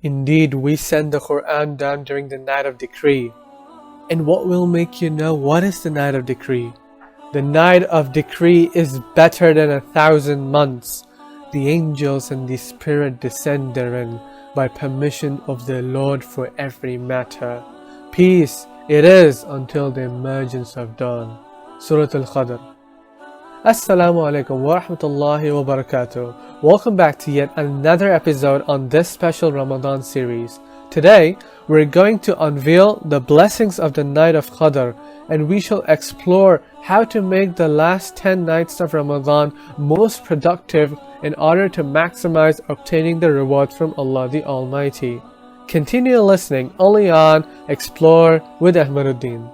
Indeed, we send the Quran down during the night of decree. And what will make you know what is the night of decree? The night of decree is better than 1,000 months. The angels and the Spirit descend therein by permission of the Lord for every matter. Peace it is until the emergence of dawn. Surah Al-Qadr. Assalamu alaikum wa rahmatullahi wa barakatuh. Welcome back to yet another episode on this special Ramadan series. Today, we're going to unveil the blessings of the night of Qadr, and we shall explore how to make the last 10 nights of Ramadan most productive in order to maximize obtaining the rewards from Allah the Almighty. Continue listening only on Explore with Ahmaduddin.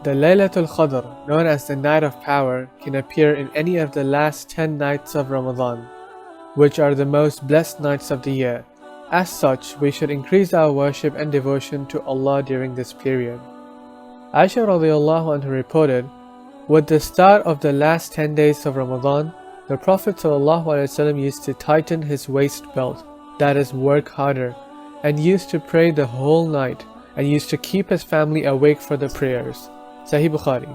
The Laylatul Qadr, known as the Night of Power, can appear in any of the last 10 nights of Ramadan, which are the most blessed nights of the year. As such, we should increase our worship and devotion to Allah during this period. Aisha radiallahu anha reported, with the start of the last 10 days of Ramadan, the Prophet ﷺ used to tighten his waist belt, that is, work harder, and used to pray the whole night, and used to keep his family awake for the prayers. Sahih Bukhari.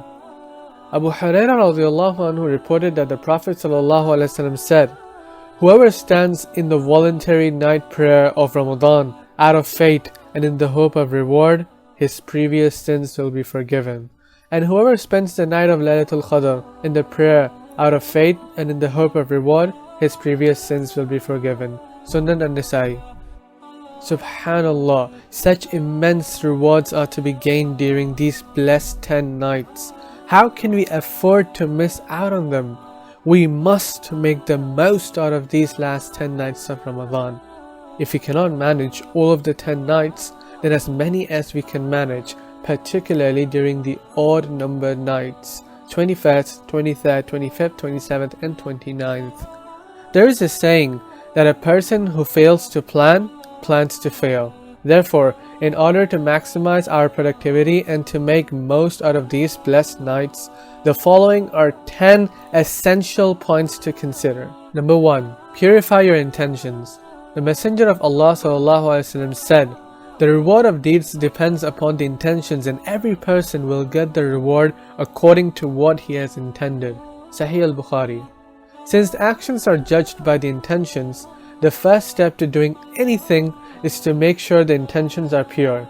Abu Hurairah radiallahu anhu reported that the Prophet ﷺ said, whoever stands in the voluntary night prayer of Ramadan out of faith and in the hope of reward, his previous sins will be forgiven. And whoever spends the night of Laylatul Qadr in the prayer out of faith and in the hope of reward, his previous sins will be forgiven. Sunan an-Nasa'i. Subhanallah, such immense rewards are to be gained during these blessed 10 nights. How can we afford to miss out on them? We must make the most out of these last 10 nights of Ramadan. If we cannot manage all of the 10 nights, then as many as we can manage, particularly during the odd numbered nights, 21st, 23rd, 25th, 27th and 29th. There is a saying that a person who fails to plan plans to fail. Therefore, in order to maximize our productivity and to make most out of these blessed nights, the following are 10 essential points to consider. Number 1. Purify your intentions. The Messenger of Allah ﷺ said, the reward of deeds depends upon the intentions, and every person will get the reward according to what he has intended. Sahih al-Bukhari. Since the actions are judged by the intentions, the first step to doing anything is to make sure the intentions are pure.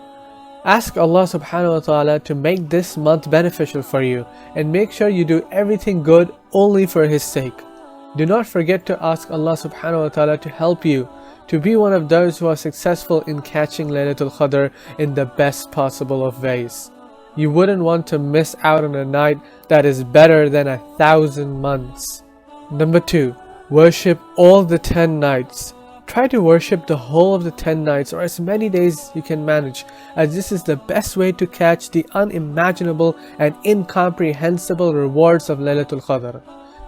Ask Allah subhanahu wa ta'ala to make this month beneficial for you, and make sure you do everything good only for His sake. Do not forget to ask Allah subhanahu wa ta'ala to help you to be one of those who are successful in catching Laylatul Qadr in the best possible of ways. You wouldn't want to miss out on a night that is better than 1,000 months. Number 2. Worship all the 10 nights. Try to worship the whole of the 10 nights or as many days you can manage, as this is the best way to catch the unimaginable and incomprehensible rewards of Laylatul Qadr.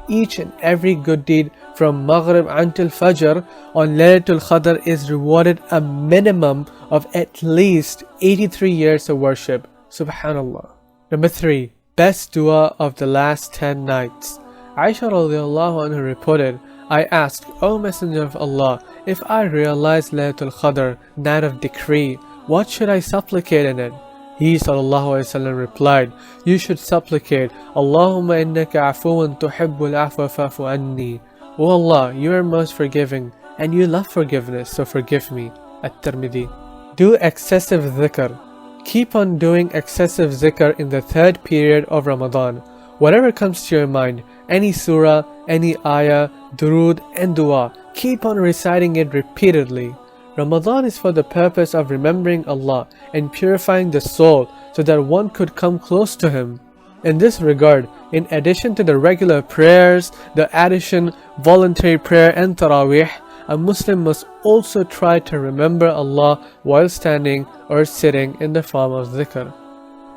Each and every good deed from Maghrib until Fajr on Laylatul Qadr is rewarded a minimum of at least 83 years of worship. Subhanallah. Number 3. Best dua of the last 10 nights. Aisha radiallahu anha reported, I asked, O Messenger of Allah, if I realize Laylatul Qadr, night of decree, what should I supplicate in it? He ﷺ replied, you should supplicate, Allahumma innaka afuwan tuhibbul afwa fa'fu anni. O Allah, you are most forgiving, and you love forgiveness, so forgive me. At-Tirmidhi. Do excessive dhikr. Keep on doing excessive zikr in the third period of Ramadan. Whatever comes to your mind, any surah, any ayah, durood and dua, keep on reciting it repeatedly. Ramadan is for the purpose of remembering Allah and purifying the soul so that one could come close to Him. In this regard, in addition to the regular prayers, the addition, voluntary prayer and Taraweeh, a Muslim must also try to remember Allah while standing or sitting in the form of dhikr.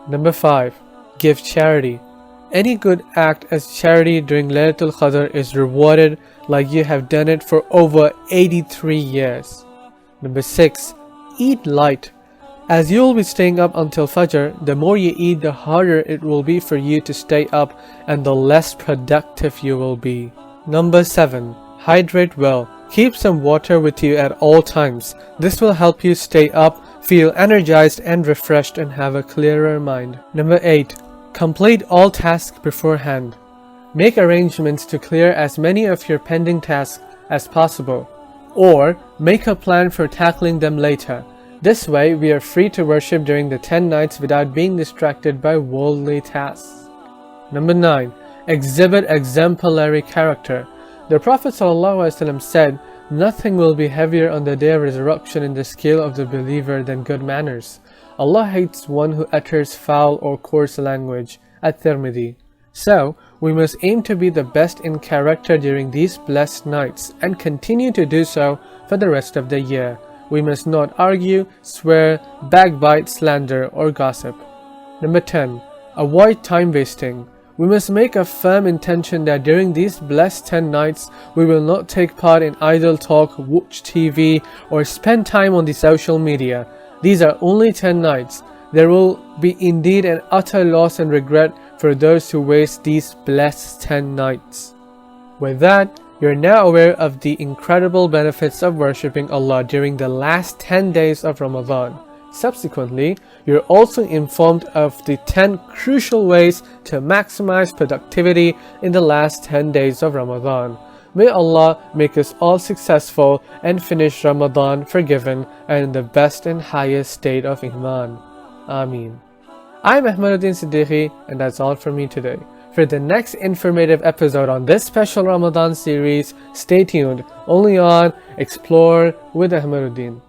Number 5. Give charity. Any good act as charity during Laylatul Qadr is rewarded like you have done it for over 83 years. Number 6. Eat light. As you will be staying up until Fajr, the more you eat, the harder it will be for you to stay up and the less productive you will be. Number 7. Hydrate well. Keep some water with you at all times. This will help you stay up, feel energized and refreshed, and have a clearer mind. Number 8. Complete all tasks beforehand. Make arrangements to clear as many of your pending tasks as possible, or make a plan for tackling them later. This way, we are free to worship during the 10 nights without being distracted by worldly tasks. Number 9. Exhibit exemplary character. The Prophet ﷺ said, "Nothing will be heavier on the day of resurrection in the scale of the believer than good manners. Allah hates one who utters foul or coarse language." At-Tirmidhi. So, we must aim to be the best in character during these blessed nights and continue to do so for the rest of the year. We must not argue, swear, backbite, slander, or gossip. Number 10. Avoid time wasting. We must make a firm intention that during these blessed 10 nights, we will not take part in idle talk, watch TV, or spend time on the social media. These are only 10 nights. There will be indeed an utter loss and regret for those who waste these blessed 10 nights. With that, you're now aware of the incredible benefits of worshipping Allah during the last 10 days of Ramadan. Subsequently, you're also informed of the 10 crucial ways to maximize productivity in the last 10 days of Ramadan. May Allah make us all successful and finish Ramadan forgiven and in the best and highest state of Iman. Ameen. I'm Ahmaduddin Siddiqui, and that's all from me today. For the next informative episode on this special Ramadan series, stay tuned only on Explore with Ahmaduddin.